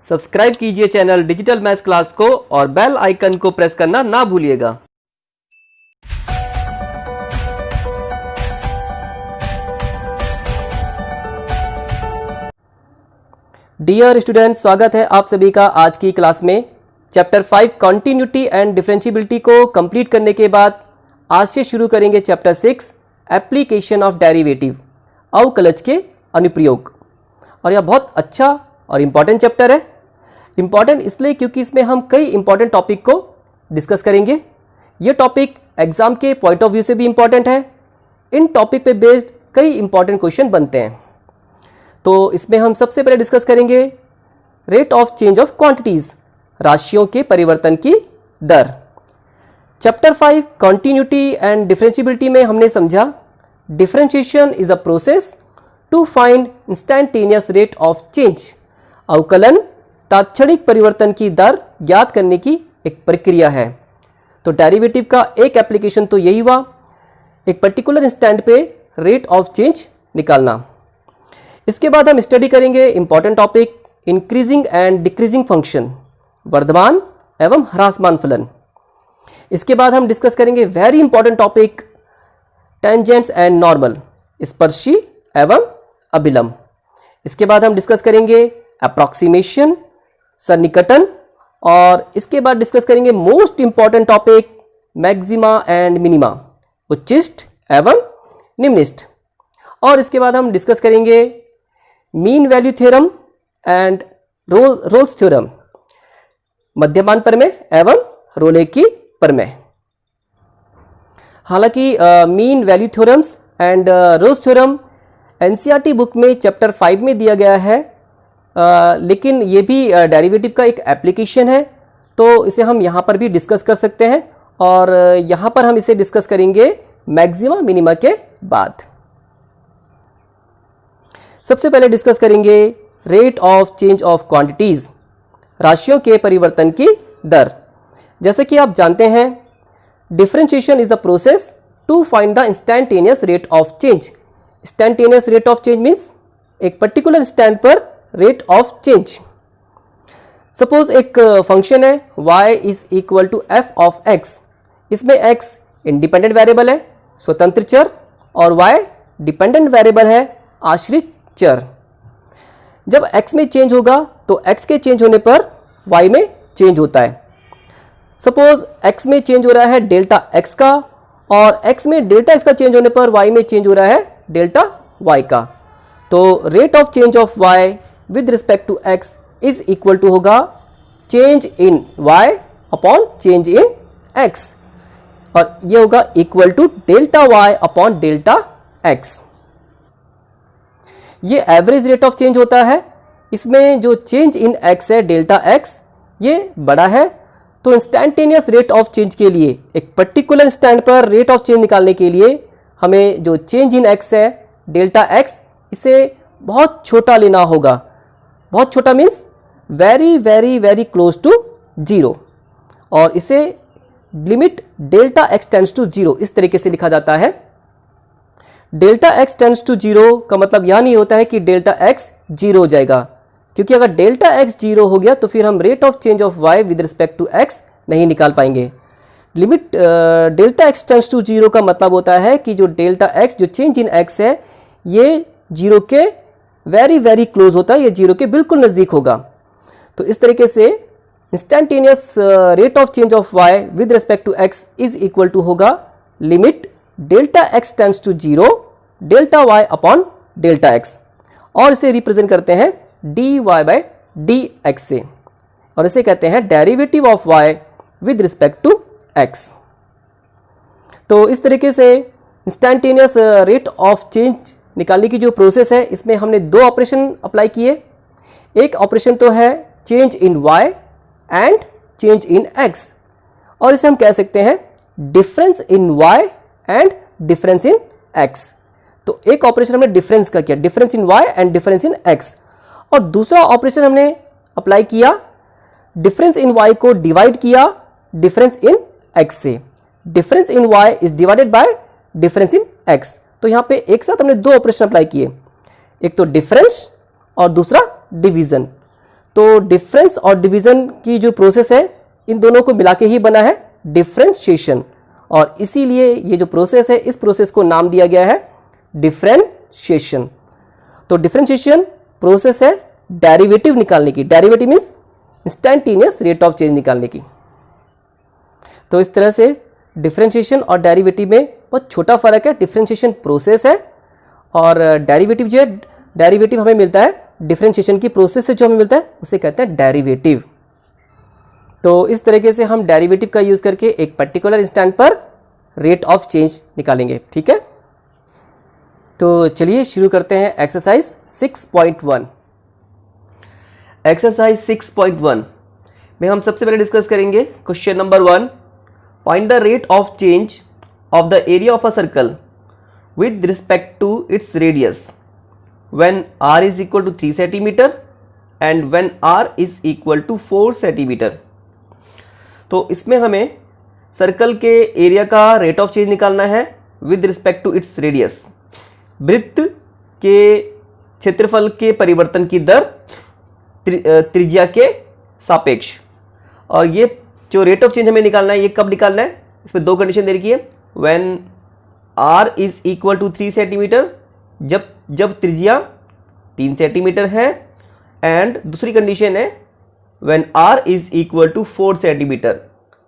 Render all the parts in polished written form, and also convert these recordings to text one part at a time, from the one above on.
Subscribe कीजिए channel digital maths class को और बेल आइकन को प्रेस करना ना भूलिएगा। डियर स्टूडेंट, स्वागत है आप सभी का आज की क्लास में। चैप्टर 5 कॉन्टिन्यूटी एंड डिफरेंशिएबिलिटी को कंप्लीट करने के बाद आज से शुरू करेंगे चैप्टर 6 एप्लीकेशन ऑफ डेरिवेटिव, अवकलज के अनुप्रयोग। और यह बहुत अच्छा और इम्पॉर्टेंट चैप्टर है। इम्पॉर्टेंट इसलिए क्योंकि इसमें हम कई इम्पॉर्टेंट टॉपिक को डिस्कस करेंगे। ये टॉपिक एग्जाम के पॉइंट ऑफ व्यू से भी इम्पॉर्टेंट है। इन टॉपिक पे बेस्ड कई इम्पॉर्टेंट क्वेश्चन बनते हैं। तो इसमें हम सबसे पहले डिस्कस करेंगे rate of change of quantities, राशियों के परिवर्तन की दर। चैप्टर 5 कॉन्टिन्यूटी एंड डिफरेंशिएबिलिटी में हमने समझा differentiation is a process to find instantaneous rate of change. अवकलन तात्क्षणिक परिवर्तन की दर ज्ञात करने की एक प्रक्रिया है। तो डेरिवेटिव का एक एप्लीकेशन तो यही हुआ, एक पर्टिकुलर इंस्टेंट पे रेट ऑफ चेंज निकालना। इसके बाद हम स्टडी करेंगे important topic increasing and decreasing function, वर्धमान एवं ह्रासमान फलन। इसके बाद हम डिस्कस करेंगे very important topic tangents and normal, स्पर्शी एवं अभिलंब। इसके बाद हम डिस्कस करेंगे अप्रॉक्सीमेशन, सन्निकटन, और इसके बाद डिस्कस करेंगे most important topic maxima and minima, उच्चिष्ट एवं निम्निष्ट। और इसके बाद हम डिस्कस करेंगे mean value theorem and Rolle's theorem, मध्यमान प्रमेय एवं रोले की प्रमेय। हालांकि mean value theorems and Rolle's theorem NCERT book में चैप्टर 5 में दिया गया है, लेकिन ये भी डेरिवेटिव का एक एप्लीकेशन है, तो इसे हम यहाँ पर भी डिस्कस कर सकते हैं। और यहाँ पर हम इसे डिस्कस करेंगे मैक्सिमा मिनिमा के बाद। सबसे पहले डिस्कस करेंगे rate of change of quantities, राशियों के परिवर्तन की दर। जैसे कि आप जानते हैं differentiation is a process to find the instantaneous rate of change. Instantaneous rate of change means एक पर्टिकुलर इंस्टेंट पर रेट ऑफ चेंज। सपोज एक फंक्शन है y is equal to f of x। इसमें x इंडिपेंडेंट वेरिएबल है, स्वतंत्र चर, और y dependent variable है, आश्रित चर। जब x में चेंज होगा तो x के चेंज होने पर y में चेंज होता है। सपोज x में चेंज हो रहा है डेल्टा x का, और x में डेल्टा x का चेंज होने पर y में चेंज हो रहा है डेल्टा y का। तो rate of change of y with respect to x is equal to होगा change in y upon change in x, और ये होगा equal to delta y upon delta x। ये एवरेज रेट ऑफ चेंज होता है। इसमें जो चेंज इन x है डेल्टा x, ये बड़ा है। तो इंस्टैंटेनियस रेट ऑफ चेंज के लिए एक पर्टिकुलर इंस्टेंट पर रेट ऑफ चेंज निकालने के लिए हमें जो चेंज इन x है डेल्टा x, इसे बहुत छोटा लेना होगा। बहुत छोटा means very very very close to zero, और इसे limit delta x tends to zero इस तरीके से लिखा जाता है। Delta x tends to zero का मतलब यह नहीं होता है कि डेल्टा x जीरो हो जाएगा, क्योंकि अगर डेल्टा x जीरो हो गया तो फिर हम rate of change of y with respect to x नहीं निकाल पाएंगे। Limit delta x tends to zero का मतलब होता है कि जो डेल्टा x, जो चेंज इन x है, ये जीरो के वेरी वेरी क्लोज होता है, ये जीरो के बिल्कुल नज़दीक होगा। तो इस तरीके से instantaneous rate of change of y with respect to x is equal to होगा limit delta x tends to zero delta y upon delta x, और इसे रिप्रेजेंट करते हैं dy बाय dx से, और इसे कहते हैं derivative of y with respect to x। तो इस तरीके से इंस्टैंटेनियस रेट ऑफ चेंज निकालने की जो प्रोसेस है, इसमें हमने दो ऑपरेशन अप्लाई किए। एक ऑपरेशन तो है change in y and change in x, और इसे हम कह सकते हैं difference in y and difference in x। तो एक ऑपरेशन हमने डिफरेंस का किया, difference in y and difference in x, और दूसरा ऑपरेशन हमने अप्लाई किया डिफरेंस इन y को डिवाइड किया डिफरेंस इन x से। Difference in y is divided by difference in x। तो यहाँ पे एक साथ हमने दो ऑपरेशन अप्लाई किए, एक तो डिफरेंस और दूसरा डिवीजन। तो डिफरेंस और डिवीजन की जो प्रोसेस है इन दोनों को मिला के ही बना है डिफरेंशिएशन, और इसीलिए ये जो प्रोसेस है इस प्रोसेस को नाम दिया गया है डिफरेंशिएशन। तो डिफरेंशिएशन प्रोसेस है डेरिवेटिव निकालने की, derivative means instantaneous rate of change निकालने की। तो इस तरह से डिफरेंशिएशन और डेरिवेटिव में बहुत छोटा फर्क है, डिफरेंशिएशन प्रोसेस है और डेरिवेटिव जो है, डेरिवेटिव हमें मिलता है डिफरेंशिएशन की प्रोसेस से जो हमें मिलता है उसे कहते हैं डेरिवेटिव। तो इस तरीके से हम डेरिवेटिव का यूज करके एक पर्टिकुलर इंस्टेंट पर रेट ऑफ चेंज निकालेंगे, ठीक है। तो चलिए शुरू करते हैं एक्सरसाइज 6.1। एक्सरसाइज 6.1 में हम सबसे पहले डिस्कस करेंगे question number 1, find the rate of change of the area of a circle with respect to its radius when r is equal to 3 centimeter and when r is equal to 4 centimeter। तो इसमें हमें circle के area का rate of change निकालना है with respect to its radius, वृत्त के क्षेत्रफल के परिवर्तन की दर त्रिज्या के सापेक्ष। और ये जो रेट ऑफ चेंज हमें निकालना है ये कब निकालना है, इसमें दो कंडीशन दे रखी है। When r is equal to 3 centimetre, जब त्रिज्या 3 सेंटीमीटर है, एंड दूसरी कंडीशन है when r is equal to 4 centimetre,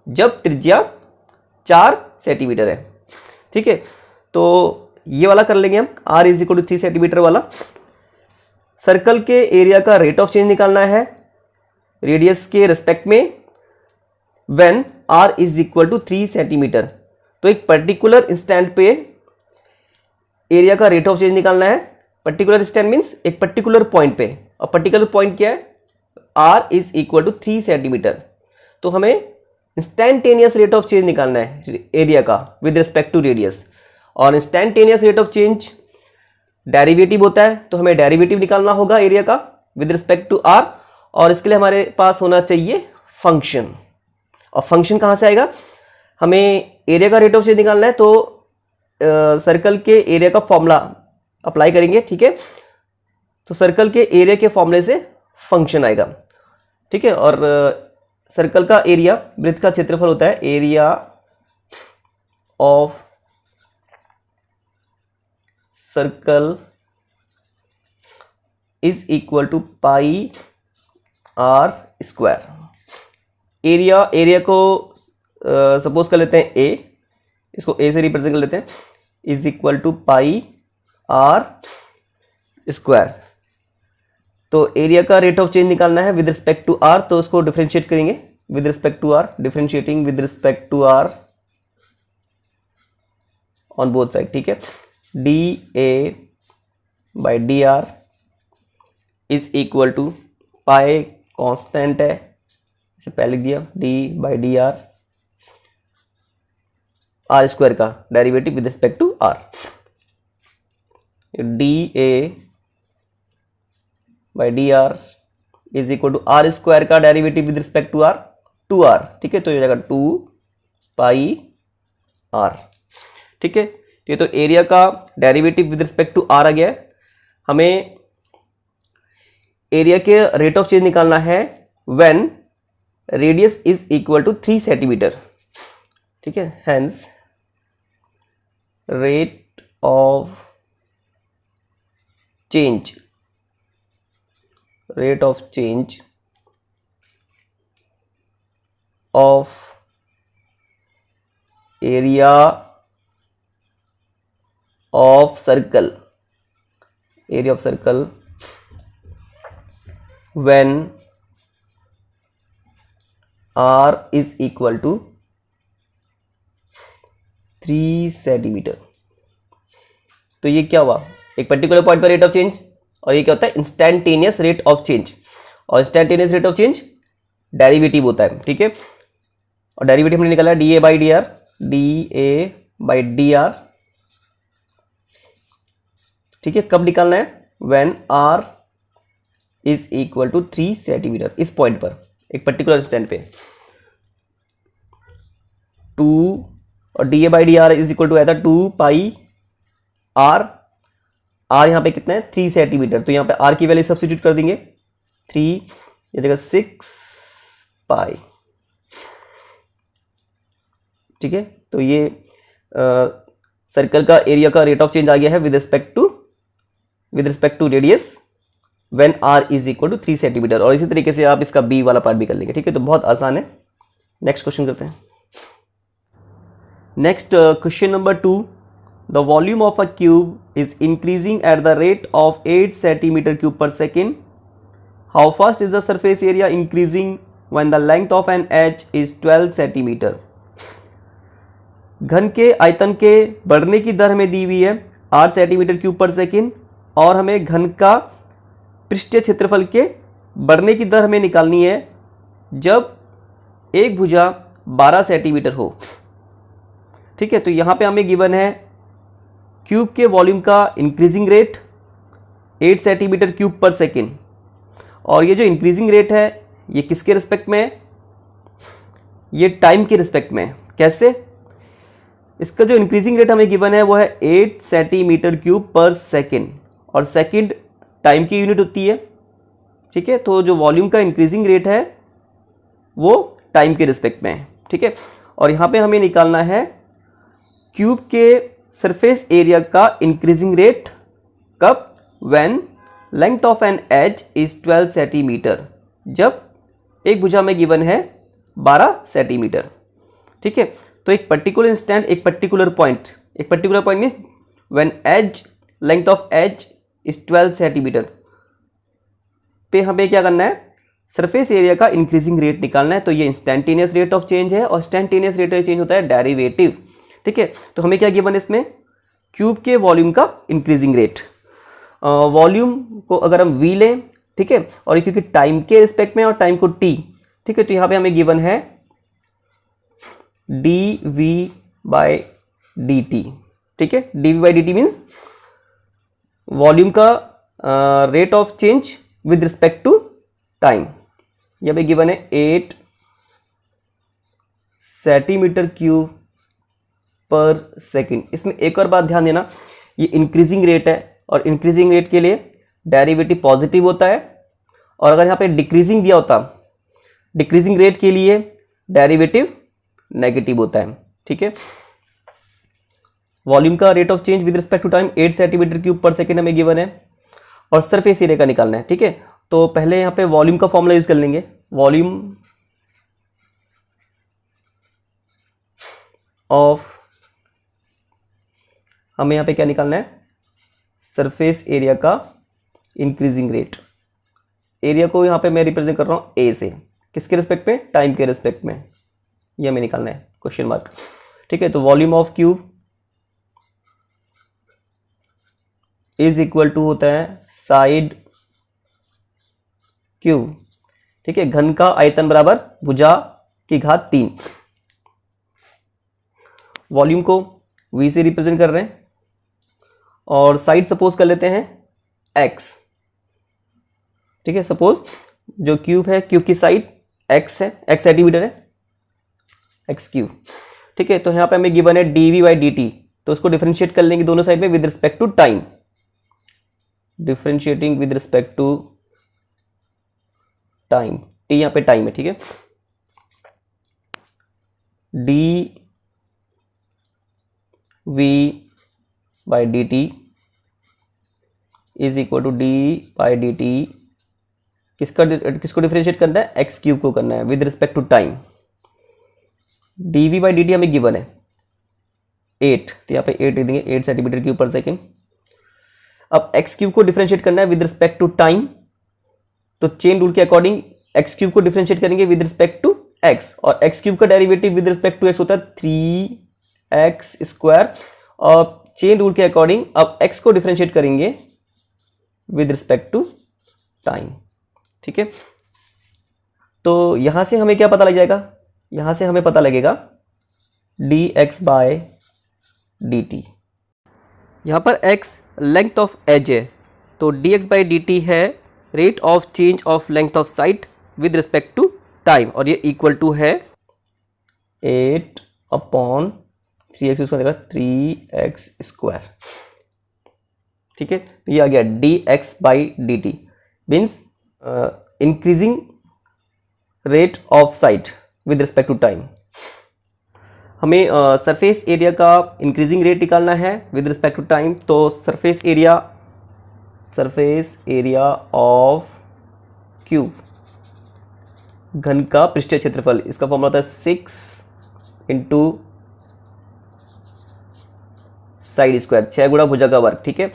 जब त्रिज्या 4 सेंटीमीटर है, ठीक है। तो ये वाला कर लेंगे हम, r is equal to 3 centimetre वाला। सर्कल के एरिया का रेट ऑफ चेंज निकालना है रेडियस के रिस्पेक्ट में when r is equal to 3 centimetre. तो एक पर्टिकुलर इंस्टेंट पे एरिया का रेट ऑफ चेंज निकालना है। पर्टिकुलर इंस्टेंट मीन्स एक पर्टिकुलर पॉइंट पे, और पर्टिकुलर पॉइंट क्या है, r is equal to 3 centimetre. तो हमें इंस्टैंटेनियस रेट ऑफ चेंज निकालना है एरिया का विद रिस्पेक्ट टू रेडियस, और instantaneous rate of change derivative होता है, तो हमें डेरिवेटिव निकालना होगा एरिया का विद रिस्पेक्ट टू r, और इसके लिए हमारे पास होना चाहिए फंक्शन। और फंक्शन कहाँ से आएगा, हमें एरिया का रेट ऑफ चेंज निकालना है तो सर्कल के एरिया का फॉर्मूला अप्लाई करेंगे, ठीक है। तो सर्कल के एरिया के फॉर्मूले से फंक्शन आएगा, ठीक है। और सर्कल का एरिया, वृत्त का क्षेत्रफल होता है area of circle is equal to pi r square. Area को सपोज कर लेते हैं a, इसको a से रिप्रेजेंट कर लेते हैं, is equal to pi r square. तो एरिया का रेट ऑफ चेंज निकालना है विद रिस्पेक्ट टू r, तो उसको डिफरेंशिएट करेंगे with respect to r, differentiating with respect to r on both side, ठीक है। dA by dr is equal to pi constant है, इसे पहले लिख दिया, d by dr, r square का derivative with respect to r। dA by dr is equal to r square का derivative with respect to r, 2r, ठीक है। तो ये जाएगा 2 पाई r, ठीक है। ये तो एरिया का derivative with respect to r आ गया है। हमें एरिया के रेट ऑफ चेंज निकालना है when radius is equal to 3 centimetre, ठीक है। Hence rate of change of area of circle when r is equal to 3 centimetre. तो ये क्या हुआ, एक पर्टिकुलर पॉइंट पर रेट ऑफ चेंज, और ये क्या होता है, इंस्टैंटेनियस रेट ऑफ चेंज। और instantaneous rate of change derivative होता है, ठीक है। और डेरिवेटिव हमने निकाला dA बाई dr, ठीक है। कब निकालना है, when r is equal to 3 centimetre, इस पॉइंट पर एक पर्टिकुलर स्टैंड पे। 2 और dA by dr is equal to आया था 2 पाई r, r यहाँ पे कितना है 3 सेंटीमीटर, तो यहाँ पे r की वैल्यू सब्स्टिट्यूट कर देंगे 3 ये देगा 6 पाई। ठीक है, तो ये सर्कल का एरिया का रेट ऑफ चेंज आ गया है with respect to radius when r is equal to 3 centimetre. और इसी तरीके से आप इसका b वाला पार्ट भी कर लेंगे। ठीक है, तो बहुत आसान है। नेक्स्ट क्वेश्चन करते हैं। Next question number 2, the volume of a cube is increasing at the rate of 8 centimetre cube per second. How fast is the surface area increasing when the length of an edge is 12 centimetre. घन के आयतन के बढ़ने की दर हमें दी हुई है 8 centimetre cube per second, और हमें घन का पृष्ठीय क्षेत्रफल के बढ़ने की दर हमें निकालनी है जब एक भुजा 12 सेंटीमीटर हो। ठीक है, तो यहाँ पे हमें गिवन है क्यूब के वॉल्यूम का increasing rate 8 centimetre cube per second, और ये जो इंक्रीजिंग रेट है ये किसके रिस्पेक्ट में है, ये टाइम के रिस्पेक्ट में है। कैसे? इसका जो इंक्रीजिंग रेट हमें गिवन है वो है 8 सेंटीमीटर क्यूब पर सेकेंड, और सेकेंड टाइम की यूनिट होती है। ठीक है, तो जो वॉल्यूम का इंक्रीजिंग रेट है वो टाइम के रिस्पेक्ट में है। ठीक है, और यहाँ पे हमें निकालना है क्यूब के सरफेस एरिया का इंक्रीजिंग रेट कब, when length of an edge is 12 centimetre, जब एक भुजा में गिवन है 12 सेंटीमीटर। ठीक है, तो एक पर्टिकुलर इंस्टेंट, एक particular point means when edge length of edge is 12 centimetre पे हमें क्या करना है, सरफेस एरिया का इंक्रीजिंग रेट निकालना है। तो ये इंस्टेंटेनियस रेट ऑफ चेंज है, और इंस्टेंटेनियस रेट ऑफ चेंज होता है डेरिवेटिव। ठीक है, तो हमें क्या गिवन है इसमें, क्यूब के वॉल्यूम का इंक्रीजिंग रेट। वॉल्यूम को अगर हम v लें, ठीक है, और क्योंकि टाइम के रिस्पेक्ट में और टाइम को t, ठीक है, तो यहाँ पे हमें गिवन है dv/dt। ठीक है, dv/dt मीन्स वॉल्यूम का rate of change with respect to time. यहाँ पे गिवन है 8 सेंटीमीटर क्यूब पर सेकेंड। इसमें एक और बात ध्यान देना, ये इंक्रीजिंग रेट है, और इंक्रीजिंग रेट के लिए डेरिवेटिव पॉजिटिव होता है, और अगर यहाँ पे डिक्रीजिंग दिया होता, डिक्रीजिंग रेट के लिए डेरिवेटिव नेगेटिव होता है। ठीक है, वॉल्यूम का rate of change with respect to time 8 centimetre cube per second हमें गिवन है, और सरफेस एरिया का निकालना है। ठीक है, तो पहले यहाँ पे वॉल्यूम का फॉर्मूला यूज कर लेंगे। वॉल्यूम ऑफ, हमें यहाँ पे क्या निकालना है, सरफेस एरिया का इंक्रीजिंग रेट। एरिया को यहाँ पे मैं रिप्रेजेंट कर रहा हूँ ए से, किसके रिस्पेक्ट में, टाइम के रिस्पेक्ट में, ये हमें निकालना है, क्वेश्चन मार्क। ठीक है, तो volume of cube is equal to होता है साइड क्यूब। ठीक है, घन का आयतन बराबर भुजा की घात 3। वॉल्यूम को v से रिप्रेजेंट कर रहे हैं, और साइड सपोज कर लेते हैं x। ठीक है, सपोज जो क्यूब है, क्यूब की साइड x है, x सेंटीमीटर है, x क्यूब। ठीक है, तो यहाँ पे हमें गिवन है dv/dt, तो उसको डिफरेंशिएट कर लेंगे दोनों साइड में with respect to time. Differentiating with respect to time, t यहाँ पे टाइम है। ठीक है, dv/dt is equal to d/dt, किसको डिफरेंशिएट करना है, x क्यूब को करना है with respect to time. dv/dt हमें गिवन है 8, तो यहाँ पे 8 लिख देंगे, 8 सेंटीमीटर क्यूब पर सेकेंड। अब x क्यूब को डिफरेंशिएट करना है विद रिस्पेक्ट टू टाइम, तो चेन रूल के अकॉर्डिंग x क्यूब को डिफरेंशिएट करेंगे विद रिस्पेक्ट टू x, और x क्यूब का derivative with respect to x होता है 3x², और चेन रूल के अकॉर्डिंग अब x को डिफरेंशिएट करेंगे विद रिस्पेक्ट टू टाइम। ठीक है, तो यहां से हमें क्या पता लग जाएगा, यहां से हमें पता लगेगा dx/dt। यहां पर x लेंथ ऑफ एज है, तो dx/dt है rate of change of length of side with respect to time, और ये इक्वल टू है 8/3x, उसको देगा 3x²। ठीक है, तो ये आ गया dx/dt means increasing rate of side with respect to time. हमें सरफेस एरिया का इंक्रीजिंग रेट निकालना है विद रिस्पेक्ट टू टाइम। तो सरफेस एरिया ऑफ क्यूब, घन का पृष्ठीय क्षेत्रफल, इसका फॉर्मूला होता है 6 इंटू साइड स्क्वायर, 6 गुणा भुजा का वर्ग, ठीक है।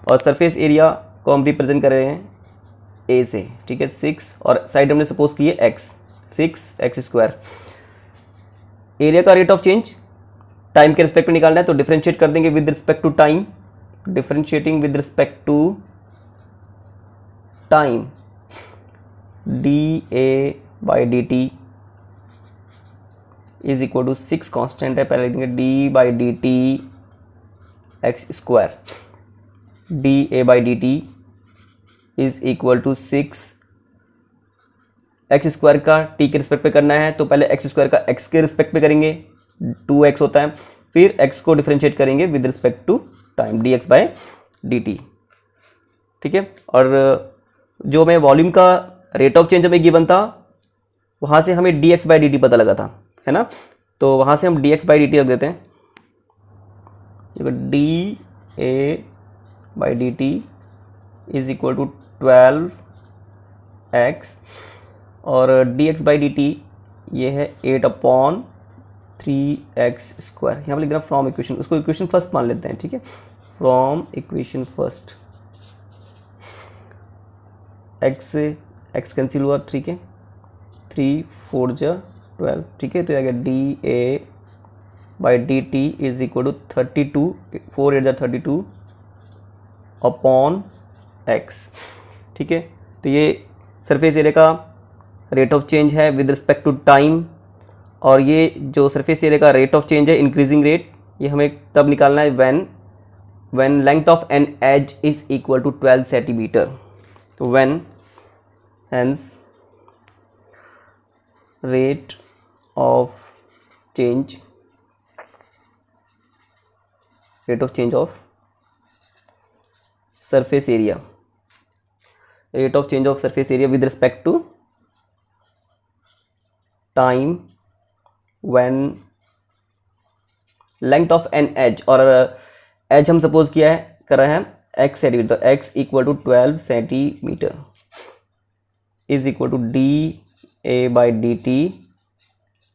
और सरफेस एरिया को हम रिप्रेजेंट कर रहे हैं ए से, ठीक है, 6 और साइड हमने सपोज की है x, 6x स्क्वायर। एरिया का रेट ऑफ चेंज टाइम के रिस्पेक्ट में निकालना है, तो डिफरेंशिएट कर देंगे with respect to time. Differentiating with respect to time, dA/dt is equal to 6 constant है, पहले लिखेंगे d/dt x square, dA/dt is equal to 6 x square का t के रिस्पेक्ट पे करना है, तो पहले एक्स स्क्वायर का x के रिस्पेक्ट पे करेंगे, 2x होता है, फिर x को डिफरेंशिएट करेंगे with respect to time, dx/dt, ठीक है। और जो हमें वॉल्यूम का रेट ऑफ चेंज हमें गिवन था, वहां से हमें dx/dt पता लगा था, है ना। तो वहां से हम dx/dt रख देते हैं, dA/dt is equal to 12x और dx/dt ये है 8/3x स्क्वायर। यहाँ पर लिख रहा फ्रॉम इक्वेशन, उसको इक्वेशन फर्स्ट मान लेते हैं, ठीक है, from equation first. x cancel हुआ, ठीक है, 3 4 जा 12, ठीक है। तो यह आ गया dA/dt इज इक्वल टू 32, 4 8 जा 32 अपॉन x, ठीक है। तो ये सरफेस एरिया का रेट ऑफ चेंज है विद रिस्पेक्ट टू टाइम। और ये जो सरफेस एरिया का रेट ऑफ चेंज है, इंक्रीजिंग रेट, ये हमें तब निकालना है when length of an edge is equal to 12 centimetre. तो when hence rate of change of surface area, rate of change of surface area with respect to time when length of an edge, और edge हम suppose किया है कर रहे हैं x centimetre, तो x equal to 12 centimetre is equal to dA/dt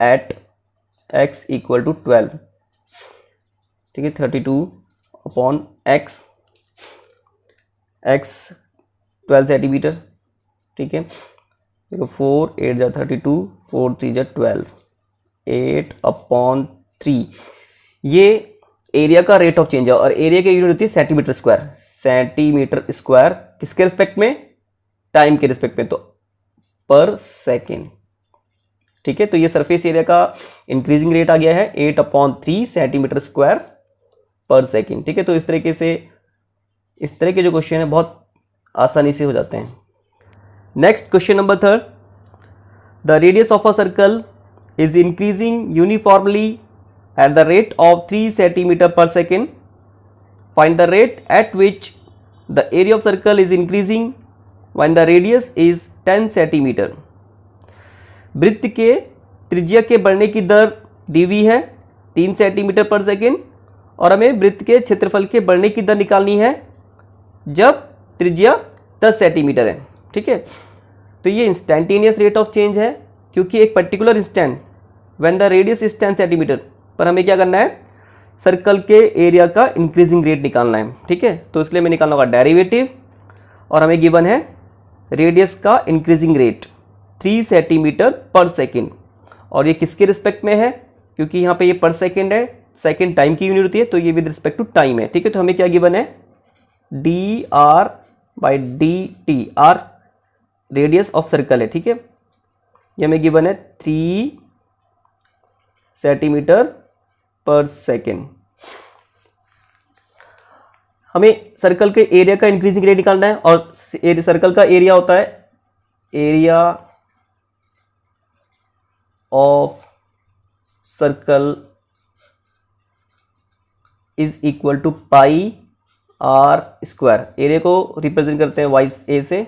at x equal to 12, ठीक है, 32 अपॉन x 12 सेंटीमीटर, ठीक है। देखो 4 8 जा 32, 4 3 जा 12, 8/3 ये एरिया का रेट ऑफ चेंज है। और एरिया की यूनिट होती है सेंटीमीटर स्क्वायर। सेंटीमीटर स्क्वायर किसके रिस्पेक्ट में? टाइम के रिस्पेक्ट में, तो पर सेकेंड, ठीक है। तो ये सरफेस एरिया का इंक्रीजिंग रेट आ गया है 8/3 सेंटीमीटर स्क्वायर पर सेकेंड, ठीक है। तो इस तरीके से इस तरह के जो क्वेश्चन है बहुत आसानी से हो जाते हैं। Next question number 3, the radius of a circle is increasing uniformly at the rate of 3 centimetre per second. Find the rate at which the area of circle is increasing when the radius is 10 centimetre. वृत्त के त्रिज्या के बढ़ने की दर दी हुई है 3 centimetre per second, और हमें वृत्त के क्षेत्रफल के बढ़ने की दर निकालनी है जब त्रिज्या 10 सेंटीमीटर है, ठीक है। तो ये इंस्टेंटेनियस रेट ऑफ चेंज है, क्योंकि एक particular instant when the radius is 10 centimetre पर हमें क्या करना है? सर्कल के एरिया का इंक्रीजिंग रेट निकालना है, ठीक है। तो इसलिए हमें निकालना होगा डेरिवेटिव, और हमें गिवन है रेडियस का increasing rate 3 centimetre per second, और ये किसके रिस्पेक्ट में है? क्योंकि यहाँ पे ये पर सेकेंड है, सेकेंड टाइम की यूनिट होती है, तो ये विद रिस्पेक्ट टू टाइम है, ठीक है। तो हमें क्या गिवन है? dr/dt, r radius of circle है, ठीक है। ये हमें गिवन है 3 सेंटीमीटर पर सेकेंड। हमें सर्कल के एरिया का इंक्रीजिंग रेट निकालना है, और सर्कल का एरिया होता है area of circle is equal to pi r square. Area को रिप्रेजेंट करते हैं वाई ए से,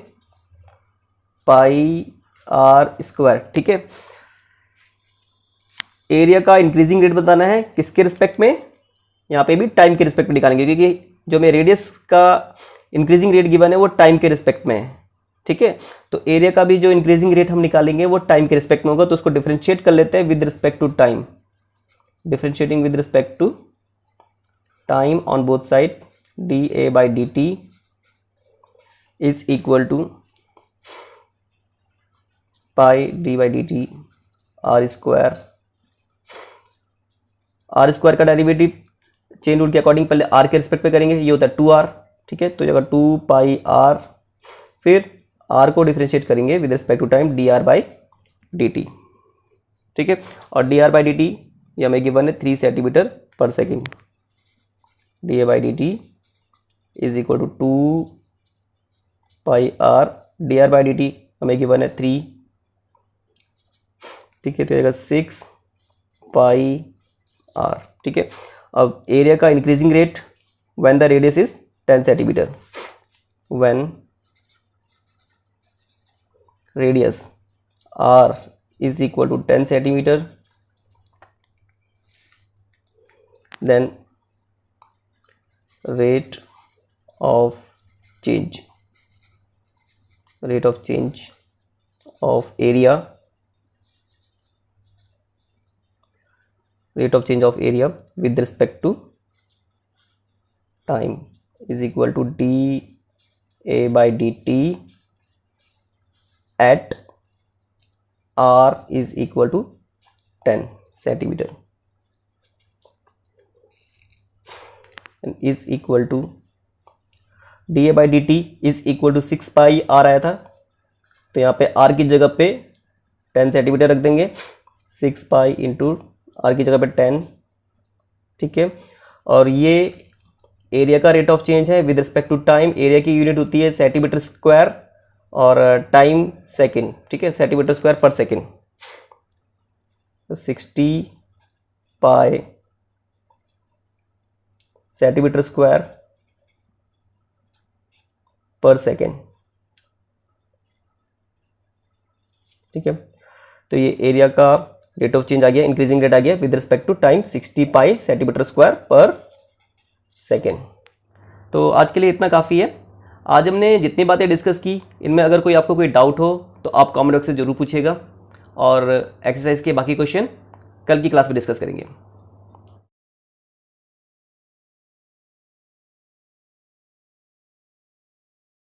पाई आर स्क्वायर। ठीक है, एरिया का इंक्रीजिंग रेट बताना है किसके रिस्पेक्ट में, यहाँ पे भी टाइम के रिस्पेक्ट में निकालेंगे, क्योंकि जो मैं रेडियस का इंक्रीजिंग रेट गिवन है वो टाइम के रिस्पेक्ट में है। ठीक है, तो एरिया का भी जो इंक्रीजिंग रेट हम निकालेंगे वो टाइम के रिस्पेक्ट में होगा, तो उसको डिफरेंशिएट कर लेते हैं with respect to time, differentiating with respect to time on both side, d A by d t is equal to pi d by d t r square. R square का derivative chain rule के according पहले r के respect पे करेंगे, ये होता है 2r। ठीक है, तो जगह 2 पाई आर, फिर आर को डिफरेंशिएट करेंगे with respect to time d r by d t. ठीक है, और d r by d t ये हमें गिवन है 3 centimetre per second, d A by d t is equal to 2 pi r, d r by d t हमें given है 3। ठीक है, तो जाएगा 6 पाई आर। ठीक है, अब एरिया का increasing rate when the radius is 10 centimetre, when radius r is equal to 10 centimetre, then rate of change of area, rate of change of area with respect to time is equal to d a by dt at r is equal to 10 centimeter and is equal to d A by d t is equal to 6 pi r आया था, तो यहाँ पे are की जगह पे 10 centimetre रख देंगे, 6 पाई इंटू आर की जगह पे 10। ठीक है, और ये एरिया का रेट ऑफ चेंज है with respect to time, area की यूनिट होती है सेंटीमीटर स्क्वायर और टाइम सेकेंड। ठीक है, centimetre square per second, 60 pi centimetre square per second. ठीक है, तो ये एरिया का रेट ऑफ चेंज आ गया, इंक्रीजिंग रेट आ गया with respect to time, 60 pi centimetre square per second. तो आज के लिए इतना काफ़ी है। आज हमने जितनी बातें डिस्कस की इनमें अगर कोई आपको कोई डाउट हो तो आप कमेंट बॉक्स से जरूर पूछिएगा, और एक्सरसाइज के बाकी क्वेश्चन कल की क्लास में डिस्कस करेंगे।